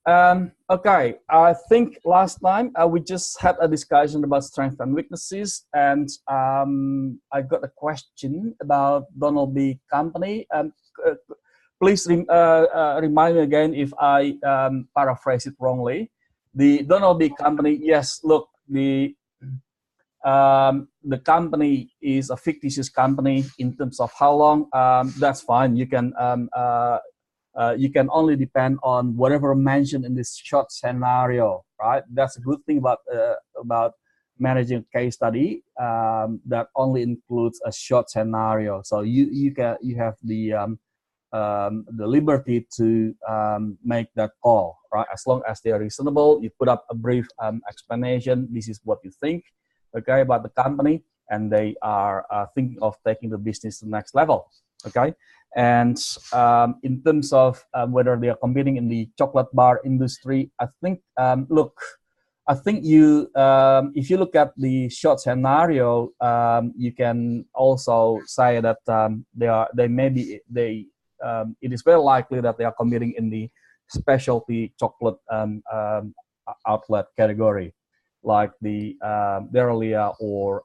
Okay, I think last time we just had a discussion about strengths and weaknesses, and I got a question about Donald B. Company. Uh, Please remind me again if I paraphrase it wrongly. The Donald B. Company, yes, look, the company is a fictitious company in terms of how long. That's fine. You can only depend on whatever mentioned in this short scenario, right? That's a good thing about managing a case study that only includes a short scenario. So you have the liberty to make that call, right? As long as they are reasonable, you put up a brief explanation. This is what you think, okay, about the company, and they are thinking of taking the business to the next level, okay? And in terms of whether they are competing in the chocolate bar industry, I think, look, I think if you look at the short scenario, you can also say that it is very likely that they are competing in the specialty chocolate outlet category, like the Deralia or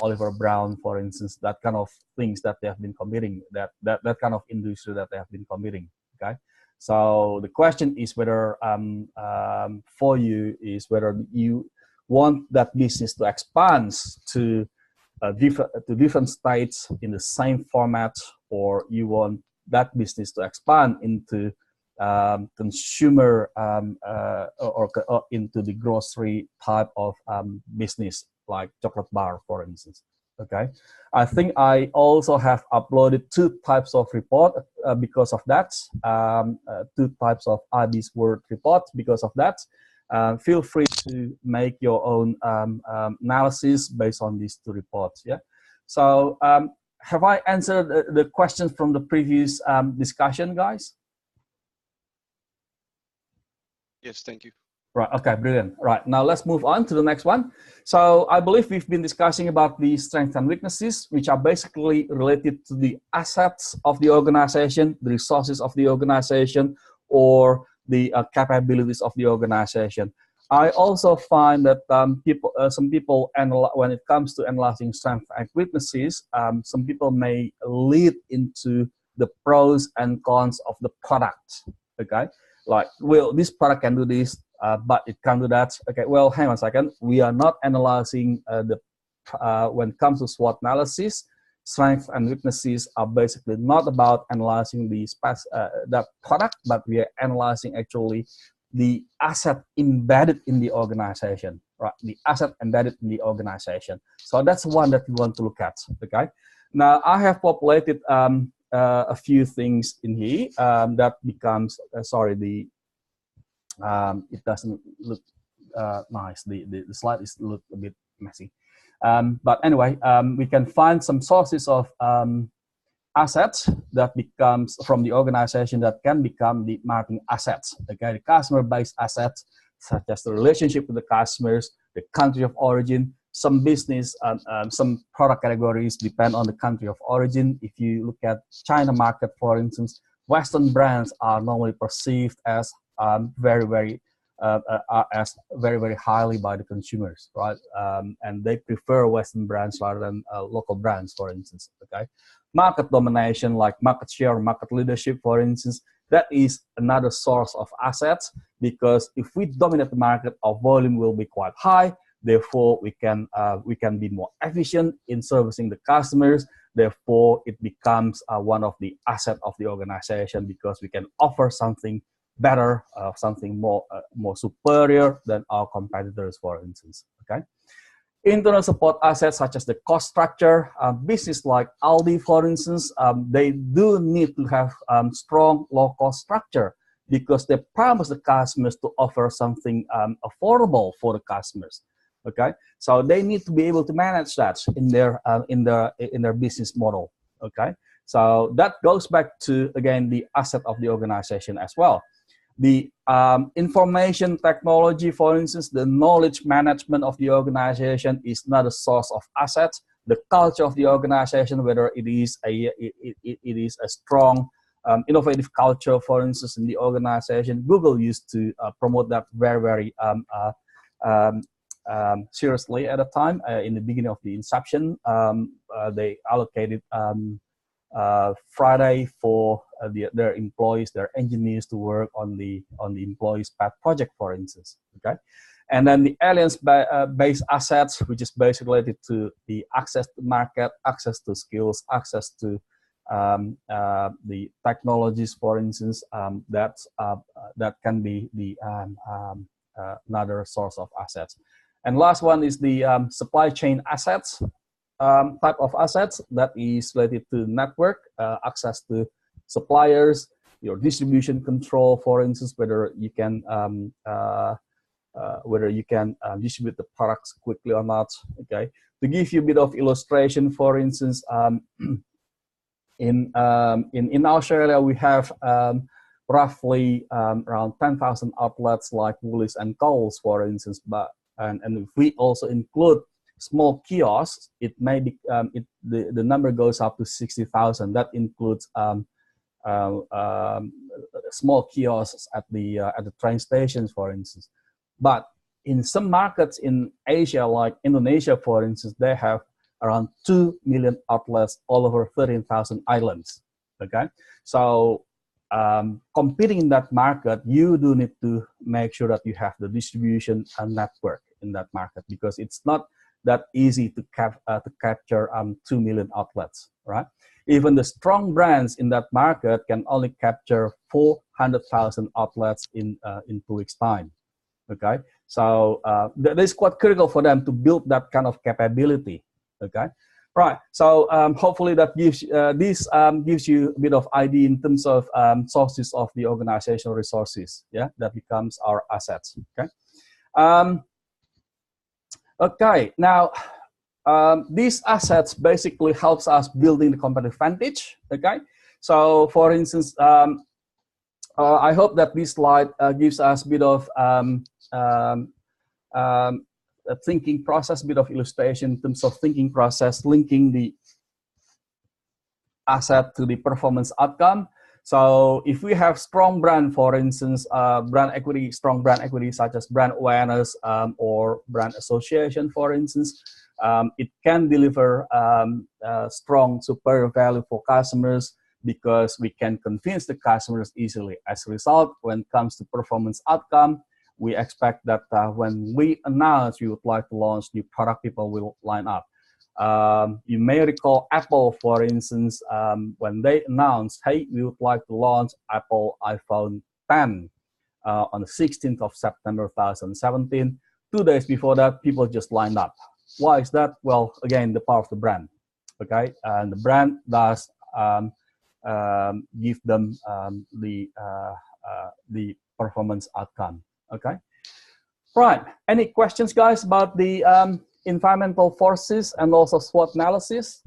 Oliver Brown, for instance, that kind of things that they have been committing, that kind of industry that they have been committing. Okay, so the question is whether for you is whether you want that business to expand to different states in the same format, or you want that business to expand into consumer or into the grocery type of business, like chocolate bar, for instance. Okay, I think I also have uploaded 2 types of report because of that, 2 types of IB's word report because of that. Feel free to make your own analysis based on these 2 reports. Yeah, so have I answered the questions from the previous discussion, guys? Yes, thank you. Right, okay, brilliant. Right, now let's move on to the next one. So I believe we've been discussing about the strengths and weaknesses, which are basically related to the assets of the organization, the resources of the organization, or the capabilities of the organization. I also find that some people, when it comes to analyzing strengths and weaknesses, some people may lead into the pros and cons of the product, okay? Like, well, this product can do this, but it can't do that. Okay, well, hang on a second. We are not analyzing when it comes to SWOT analysis, strengths and weaknesses are basically not about analyzing that product, but we are analyzing actually the asset embedded in the organization, right? The asset embedded in the organization. So that's one that we want to look at, okay? Now, I have populated a few things in here that becomes, it doesn't look nice. The slide is look a bit messy. But anyway, we can find some sources of assets that becomes from the organization that can become the marketing assets. Okay, the customer-based assets, such as the relationship with the customers, the country of origin. Some business, some product categories depend on the country of origin. If you look at China market, for instance, Western brands are normally perceived as very, very highly by the consumers, right? And they prefer Western brands rather than local brands, for instance. Okay, market domination, like market share, market leadership, for instance, that is another source of assets, because if we dominate the market, our volume will be quite high. Therefore, we can be more efficient in servicing the customers. Therefore, it becomes one of the assets of the organization, because we can offer something better, something more superior than our competitors, for instance. Okay. Internal support assets such as the cost structure. Business like Aldi, for instance, they do need to have strong low cost structure, because they promise the customers to offer something affordable for the customers. Okay, so they need to be able to manage that in their business model. Okay, so that goes back to, again, the asset of the organization as well. The information technology, for instance, the knowledge management of the organization is not a source of assets. The culture of the organization, whether it is a strong innovative culture, for instance, in the organization. Google used to promote that very seriously at the time. In the beginning of the inception, they allocated Friday for their employees, their engineers to work on the employees pet project, for instance. Okay, and then the alliance-based assets, which is basically related to the access to market, access to skills, access to the technologies, for instance, that can be the another source of assets. And last one is the supply chain assets. Type of assets that is related to network, access to suppliers, your distribution control, for instance, whether you can distribute the products quickly or not. Okay, to give you a bit of illustration, for instance, in Australia we have roughly around 10,000 outlets like Woolies and Coles, for instance, and if we also include small kiosks, it may be the number goes up to 60,000. That includes small kiosks at the train stations, for instance. But in some markets in Asia, like Indonesia, for instance, they have around 2 million outlets all over 13,000 islands. Okay, so competing in that market, you do need to make sure that you have the distribution and network in that market, because it's not that easy to capture 2 million outlets, right? Even the strong brands in that market can only capture 400,000 outlets in 2 weeks' time. Okay, so that is quite critical for them to build that kind of capability. Okay, right. So hopefully that gives gives you a bit of idea in terms of sources of the organizational resources. Yeah, that becomes our assets. Okay. Okay, now these assets basically helps us building the competitive advantage. Okay, so for instance, I hope that this slide gives us a bit of a thinking process, a bit of illustration in terms of thinking process, linking the asset to the performance outcome. So if we have strong brand, for instance, brand equity, strong brand equity such as brand awareness or brand association, for instance, it can deliver strong superior value for customers because we can convince the customers easily. As a result, when it comes to performance outcome, we expect that when we announce we would like to launch new product, people will line up. You may recall Apple, for instance, when they announced, hey, we would like to launch Apple iPhone 10 on the 16th of September 2017. 2 days before that, people just lined up. Why is that? Well, again, the power of the brand. Okay, and the brand does give them the performance outcome. Okay, right. Any questions, guys, about the environmental forces and also SWOT analysis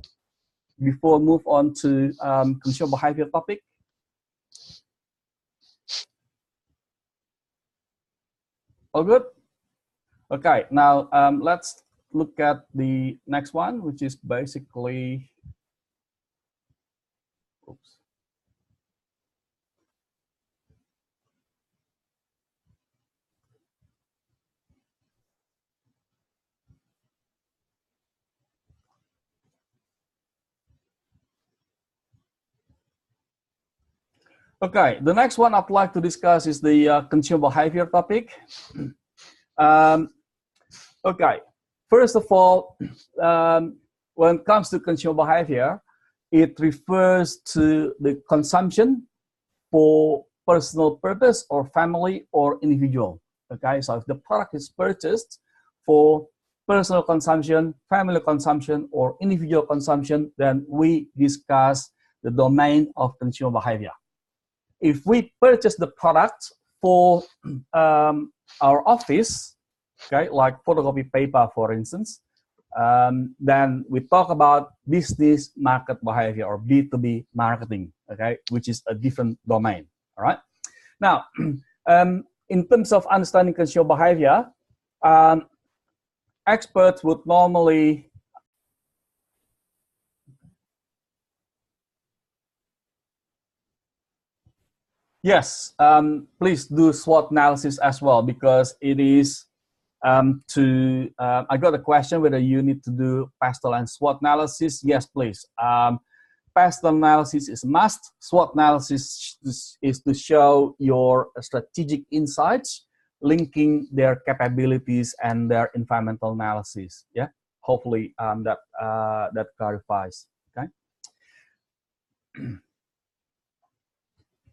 before we move on to consumer behavior topic? All good? Okay, now let's look at the next one, which is basically, oops. Okay, the next one I'd like to discuss is the consumer behavior topic. Okay, first of all, when it comes to consumer behavior, it refers to the consumption for personal purpose or family or individual. Okay, so if the product is purchased for personal consumption, family consumption, or individual consumption, then we discuss the domain of consumer behavior. If we purchase the product for our office, okay, like photocopy paper, for instance, then we talk about business market behavior or B2B marketing, okay, which is a different domain. All right. Now, in terms of understanding consumer behavior, experts would normally Yes, please do SWOT analysis as well, because it is I got a question whether you need to do pastel and SWOT analysis. Yes, please. Pastel analysis is a must. SWOT analysis is to show your strategic insights, linking their capabilities and their environmental analysis. Yeah, hopefully that clarifies. Okay.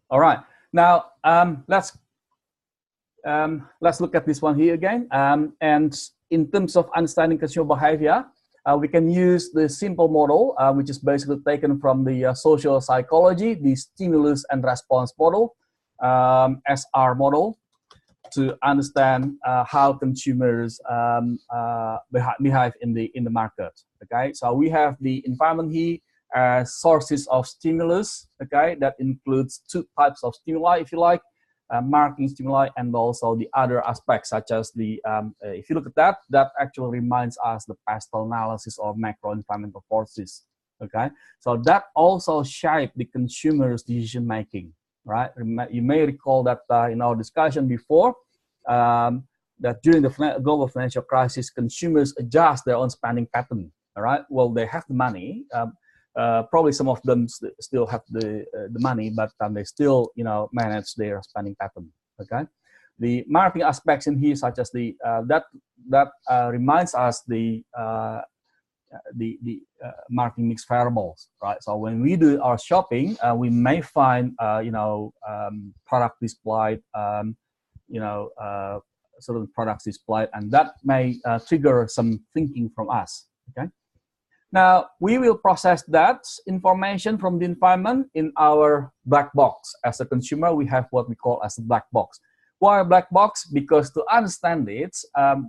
All right. Now let's look at this one here again. And in terms of understanding consumer behavior, we can use the simple model, which is basically taken from the social psychology, the stimulus and response model, SR model, to understand how consumers behave in the market. Okay, so we have the environment here as sources of stimulus. Okay, that includes two types of stimuli, if you like. Marketing stimuli and also the other aspects, such as the if you look at that actually reminds us the pastel analysis of macro environmental forces. Okay, so that also shape the consumer's decision making, right? You may recall that in our discussion before, that during the global financial crisis, consumers adjust their own spending pattern. All right, well, they have the money. Probably some of them still have the money, but they still manage their spending pattern. Okay, the marketing aspects in here, such as the that reminds us the marketing mix variables, right? So when we do our shopping, we may find product displayed, certain products displayed, and that may trigger some thinking from us. Okay. Now, we will process that information from the environment in our black box. As a consumer, we have what we call as a black box. Why a black box? Because to understand it,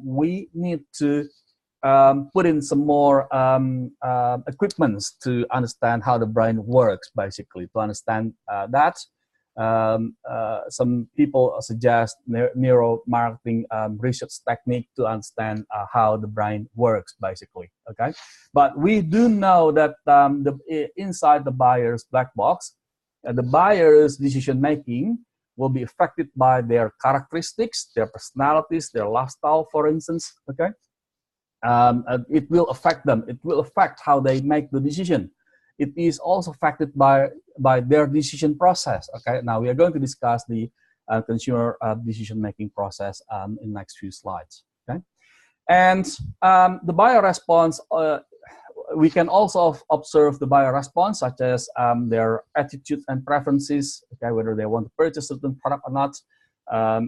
we need to put in some more equipments to understand how the brain works, basically. To understand that, some people suggest neuromarketing research technique to understand how the brain works, basically. Okay, but we do know that inside the buyer's black box, the buyer's decision making will be affected by their characteristics, their personalities, their lifestyle, for instance. Okay, it will affect them. It will affect how they make the decision. It is also affected by their decision process. Okay, now we are going to discuss the consumer decision-making process in the next few slides. Okay, and the buyer response, we can also observe the buyer response, such as their attitudes and preferences. Okay, whether they want to purchase a certain product or not,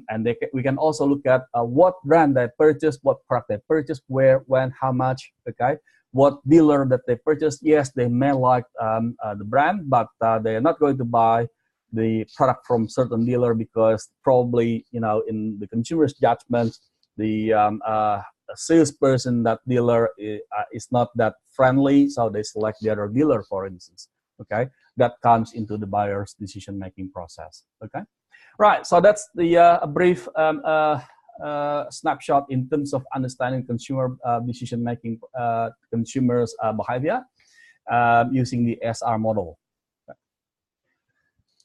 and we can also look at what brand they purchase, what product they purchase, where, when, how much. Okay. What dealer that they purchase, yes, they may like the brand, but they are not going to buy the product from certain dealer because probably, in the consumer's judgment, the salesperson, that dealer is not that friendly, so they select the other dealer, for instance. Okay, that comes into the buyer's decision-making process. Okay, right. So that's the brief snapshot in terms of understanding consumer decision-making, consumers' behavior using the SR model.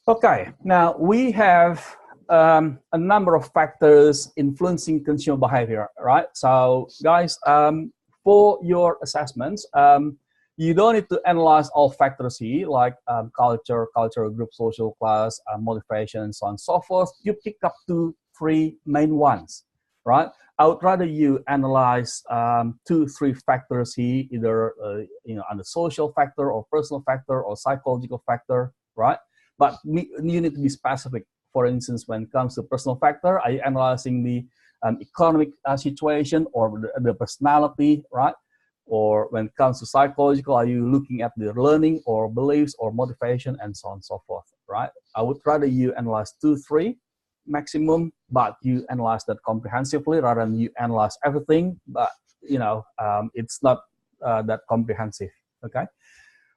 Okay, now we have a number of factors influencing consumer behavior, right? So guys, for your assessments, you don't need to analyze all factors here, like culture, cultural group, social class, motivation, and so on and so forth. You pick up 2-3 main ones, right? I would rather you analyze 2-3 factors here, either on the social factor or personal factor or psychological factor, right? But you need to be specific. For instance, when it comes to personal factor, are you analyzing the economic situation or the personality, right? Or when it comes to psychological, are you looking at the learning or beliefs or motivation and so on and so forth, right? I would rather you analyze 2-3 maximum, but you analyze that comprehensively rather than you analyze everything, but it's not that comprehensive. Okay,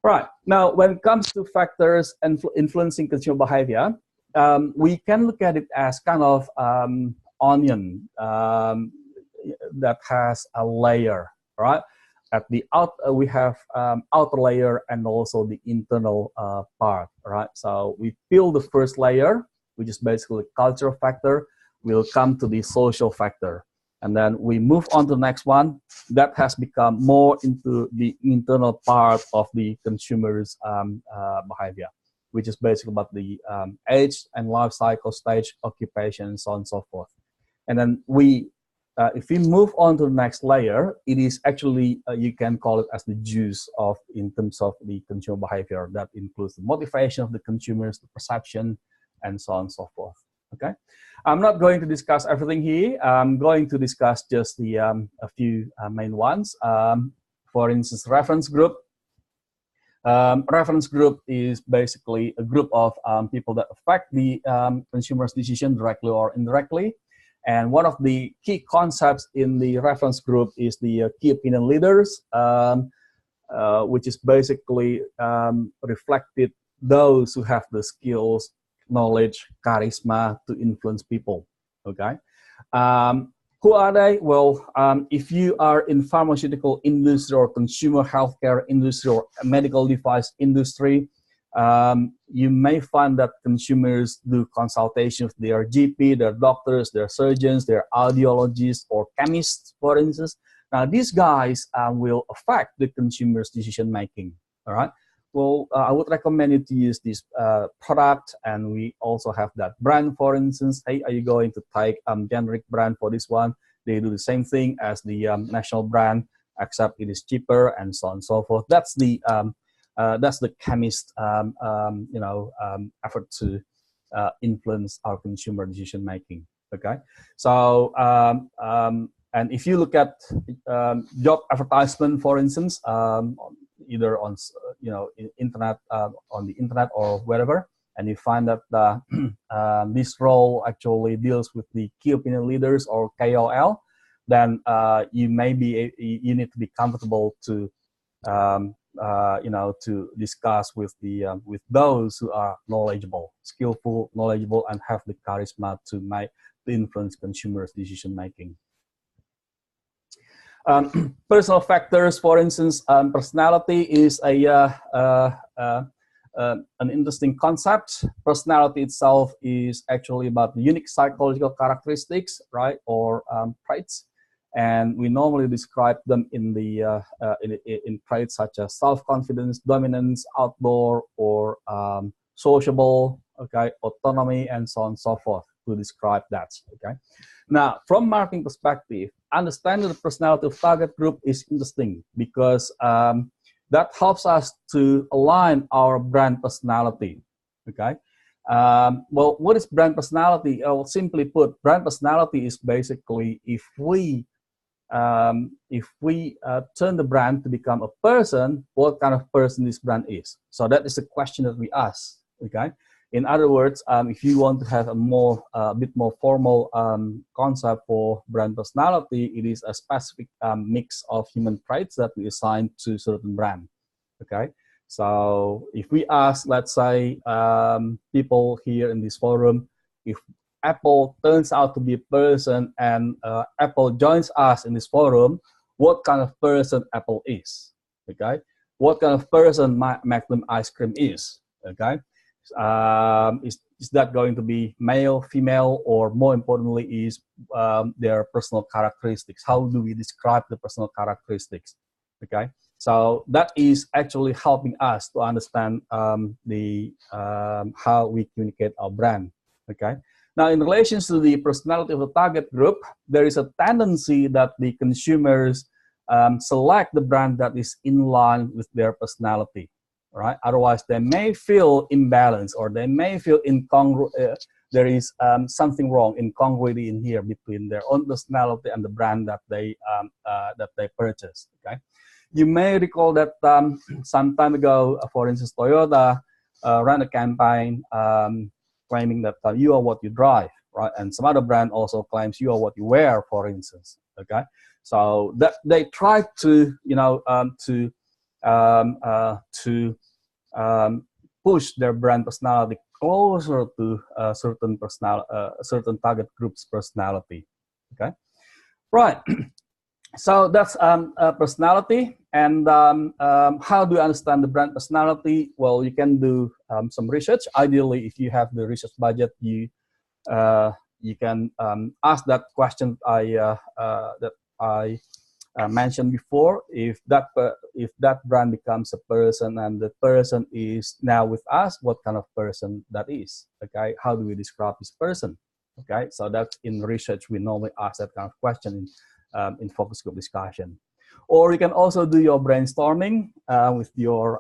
right. Now, when it comes to factors influencing consumer behavior, we can look at it as kind of onion that has a layer, right? At the we have outer layer and also the internal part, right? So we peel the first layer, which is basically cultural factor. We'll come to the social factor. And then we move on to the next one that has become more into the internal part of the consumer's behavior, which is basically about the age and life cycle stage, occupation, and so on and so forth. And then if we move on to the next layer, it is actually, you can call it as the juice of, in terms of the consumer behavior. That includes the motivation of the consumers, the perception, and so on and so forth. Okay, I'm not going to discuss everything here. I'm going to discuss just the a few main ones. For instance, reference group. Reference group is basically a group of people that affect the consumer's decision directly or indirectly. And one of the key concepts in the reference group is the key opinion leaders, which is basically reflected those who have the skills, knowledge, charisma to influence people. Okay, who are they? Well, if you are in pharmaceutical industry or consumer healthcare industry or medical device industry, you may find that consumers do consultation with their GP, their doctors, their surgeons, their audiologists, or chemists, for instance. Now, these guys will affect the consumer's decision making. All right. Well, I would recommend you to use this product, and we also have that brand, for instance. Hey, are you going to take generic brand for this one? They do the same thing as the national brand, except it is cheaper, and so on and so forth. That's the chemist, effort to influence our consumer decision making. Okay, so and if you look at job advertisement, for instance, either on internet, on the internet or wherever, and you find that this role actually deals with the key opinion leaders or KOL, then you need to be comfortable to to discuss with those who are knowledgeable, skillful, knowledgeable, and have the charisma to influence consumers' decision making. Personal factors, for instance, personality is an interesting concept. Personality itself is actually about the unique psychological characteristics, right, or traits, and we normally describe them in traits such as self-confidence, dominance, outdoor, or sociable, okay, autonomy, and so on and so forth to describe that. Okay. Now, from marketing perspective, understanding the personality of target group is interesting because that helps us to align our brand personality. Okay. Well, what is brand personality? Well, simply put, brand personality is basically if we turn the brand to become a person, what kind of person this brand is. So that is the question that we ask. Okay. In other words, if you want to have a bit more formal concept for brand personality, it is a specific mix of human traits that we assign to certain brand. Okay, so if we ask, let's say, people here in this forum, if Apple turns out to be a person and Apple joins us in this forum, what kind of person Apple is? Okay, what kind of person Magnum ice cream is? Okay. Is that going to be male, female, or more importantly is their personal characteristics? How do we describe the personal characteristics? Okay, so that is actually helping us to understand how we communicate our brand. Okay, now in relation to the personality of the target group, there is a tendency that the consumers select the brand that is in line with their personality. Right? Otherwise, they may feel imbalanced, or they may feel there is something wrong, incongruity in here between their own personality and the brand that they purchase. Okay, you may recall that some time ago, for instance, Toyota ran a campaign claiming that you are what you drive, right? And some other brand also claims you are what you wear, for instance. Okay, so that they try to push their brand personality closer to certain target group's personality. Okay, right. So that's personality. And how do you understand the brand personality? Well, you can do some research. Ideally, if you have the research budget, you can ask that question that I mentioned before. If that brand becomes a person and the person is now with us, what kind of person that is? Okay, how do we describe this person? Okay, so that's in research we normally ask that kind of question in focus group discussion. Or you can also do your brainstorming with your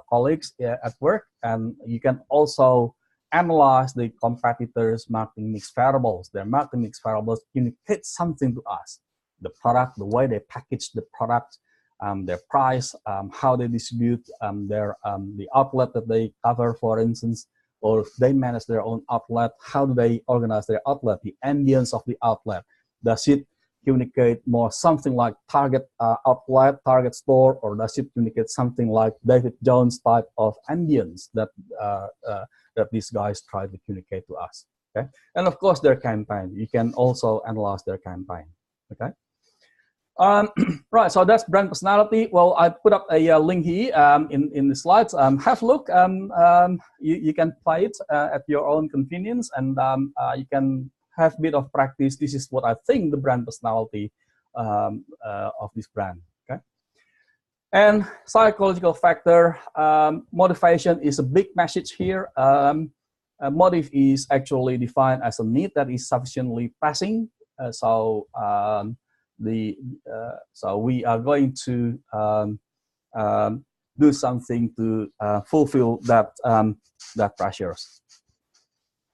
colleagues at work, and you can also analyze the competitors' marketing mix variables. Their marketing mix variables communicate something to us. The product, the way they package the product, their price, how they distribute the outlet that they cover, for instance, or if they manage their own outlet, how do they organize their outlet, the ambience of the outlet. Does it communicate more something like Target outlet, Target store, or does it communicate something like David Jones type of ambience that these guys try to communicate to us? Okay, and of course their campaign. You can also analyze their campaign. Okay. Right, so that's brand personality. Well, I put up a link here in the slides. Have a look. You can play it at your own convenience, and you can have a bit of practice. This is what I think the brand personality of this brand. Okay, and psychological factor, motivation is a big message here. Motive is actually defined as a need that is sufficiently pressing. So we are going to do something to fulfill that pressures.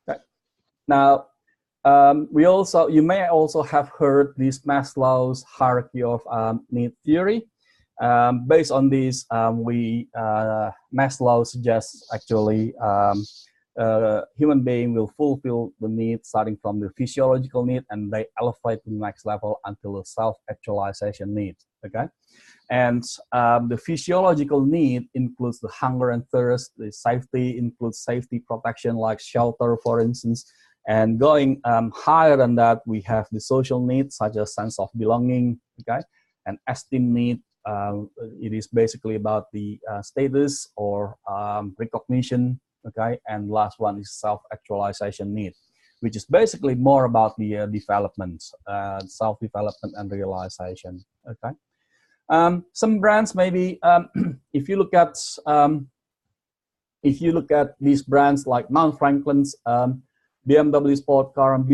Okay. Now, you may also have heard this Maslow's hierarchy of need theory. Based on this, Maslow suggests actually human being will fulfill the need starting from the physiological need, and they elevate to the next level until the self-actualization need. Okay, and the physiological need includes the hunger and thirst. The safety includes safety protection, like shelter, for instance. And going higher than that, we have the social needs, such as sense of belonging. Okay, and esteem need. It is basically about the status or recognition. Okay, and last one is self-actualization need, which is basically more about the development, self-development and realization. Okay, some brands maybe if you look at these brands like Mount Franklin's, BMW sport car, and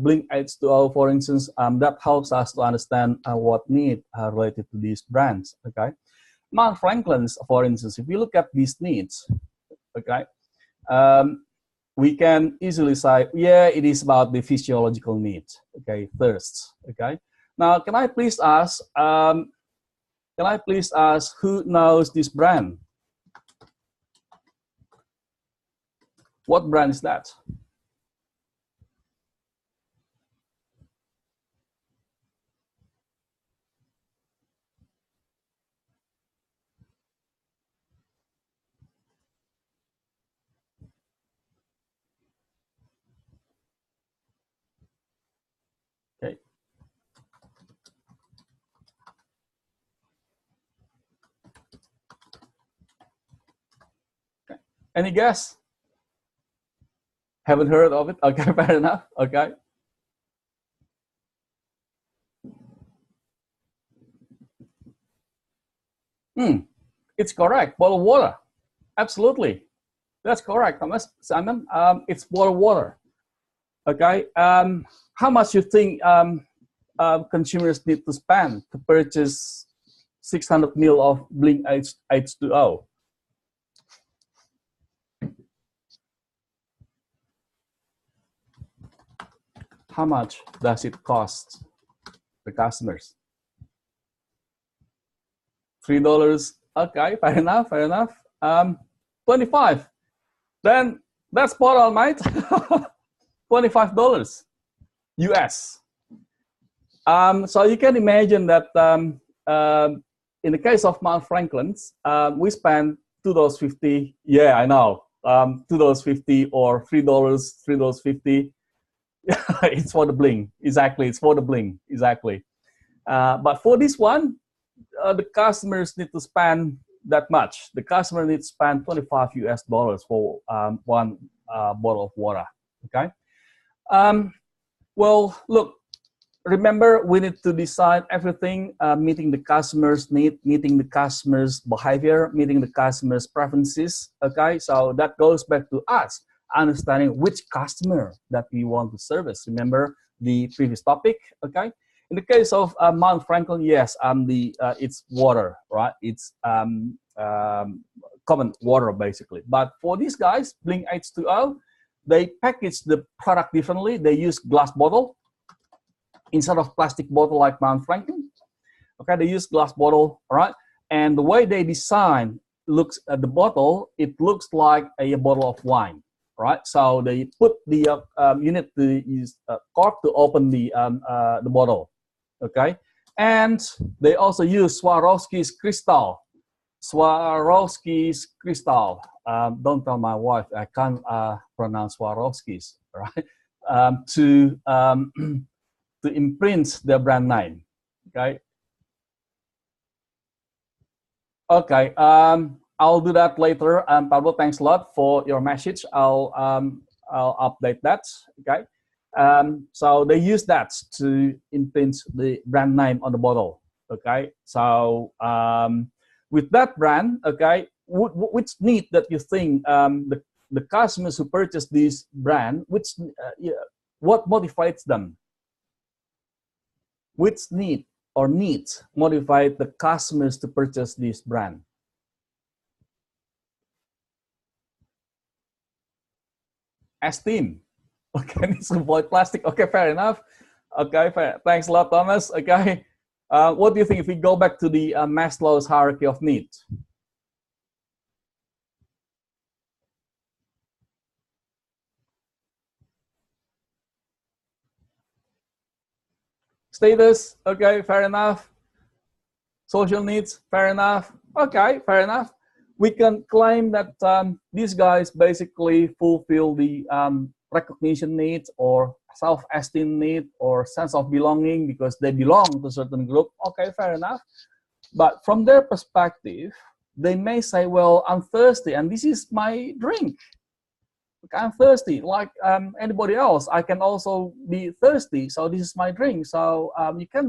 Blink H2O, for instance, that helps us to understand what need are related to these brands. Okay, Mount Franklin's, for instance, if you look at these needs, okay, we can easily say, yeah, it is about the physiological needs. Okay, thirst. Okay, now can I please ask who knows this brand? What brand is that? Okay. Okay. Any guess? Haven't heard of it? Okay, fair enough. Okay. It's correct. Bottled water. Absolutely. That's correct, Thomas. Simon, it's bottled water. Okay. How much you think consumers need to spend to purchase 600 ml of Blink H2O? How much does it cost the customers? $3. Okay, fair enough, fair enough. 25. Then that's spot on, mate. $25 US. So you can imagine that in the case of Mount Franklin's, we spend $2.50. Yeah, I know. $2.50 or $3.50. It's for the bling. Exactly, it's for the bling. Exactly. But for this one, the customers need to spend that much. The customer needs to spend $25 for one bottle of water. Okay. Well, look. Remember, we need to design everything meeting the customer's need, meeting the customer's behavior, meeting the customer's preferences. Okay, so that goes back to us understanding which customer that we want to service. Remember the previous topic. Okay, in the case of Mount Franklin, yes, it's water, right? It's common water basically. But for these guys, Blink H2O, they package the product differently. They use glass bottle instead of plastic bottle like Mount Franklin. Okay, they use glass bottle, all right? And the way they design looks at the bottle, it looks like a bottle of wine, right? So they put the you need to use a cork to open the bottle, okay? And they also use Swarovski's crystal. Swarovski's crystal. Don't tell my wife I can't pronounce Swarovski's, right? To imprint their brand name. Okay. Okay. I'll do that later. Pablo, thanks a lot for your message. I'll update that. Okay. So they use that to imprint the brand name on the bottle. Okay. So with that brand, okay, which need that you think the customers who purchase this brand, what motivates them? Which need or needs motivate the customers to purchase this brand? Esteem. Okay, needs to avoid plastic. Okay, fair enough. Okay, fair. Thanks a lot, Thomas. Okay, what do you think if we go back to the Maslow's hierarchy of needs? Status, okay, fair enough. Social needs, fair enough. Okay, fair enough. We can claim that these guys basically fulfill the recognition needs or self-esteem need or sense of belonging because they belong to a certain group. Okay, fair enough. But from their perspective, they may say, well, I'm thirsty and this is my drink. I'm thirsty like anybody else. I can also be thirsty, so this is my drink. So you can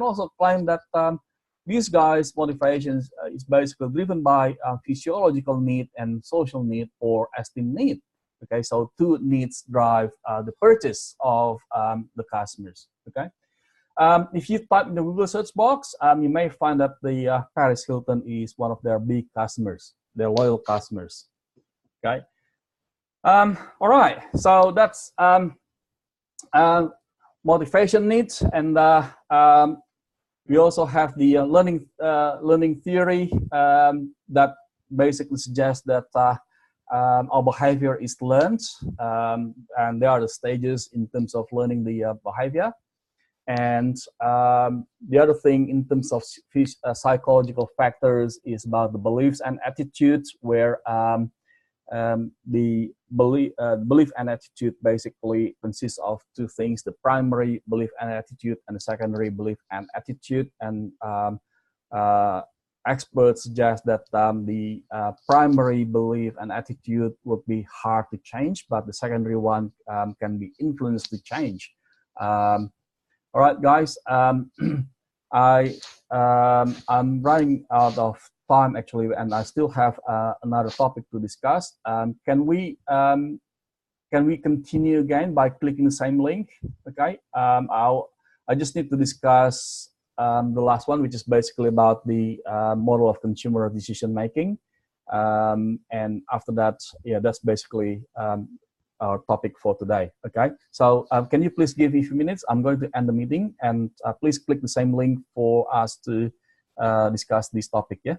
also claim that these guys' motivations is basically driven by physiological need and social need or esteem need. Okay, so two needs drive the purchase of the customers. Okay, if you type in the Google search box, you may find that the Paris Hilton is one of their big customers, their loyal customers. Okay. All right, so that's motivation needs, and we also have the learning theory that basically suggests that our behavior is learned, and there are the stages in terms of learning the behavior. And the other thing in terms of psychological factors is about the beliefs and attitudes, where the belief and attitude basically consists of two things: the primary belief and attitude and the secondary belief and attitude. And experts suggest that the primary belief and attitude would be hard to change, but the secondary one can be influenced to change. All right, guys, I'm running out of time actually, and I still have another topic to discuss. Can we continue again by clicking the same link? Okay, I just need to discuss the last one, which is basically about the model of consumer decision making. And after that, yeah, that's basically our topic for today. Okay, so can you please give me a few minutes? I'm going to end the meeting, and please click the same link for us to discuss this topic. Yeah.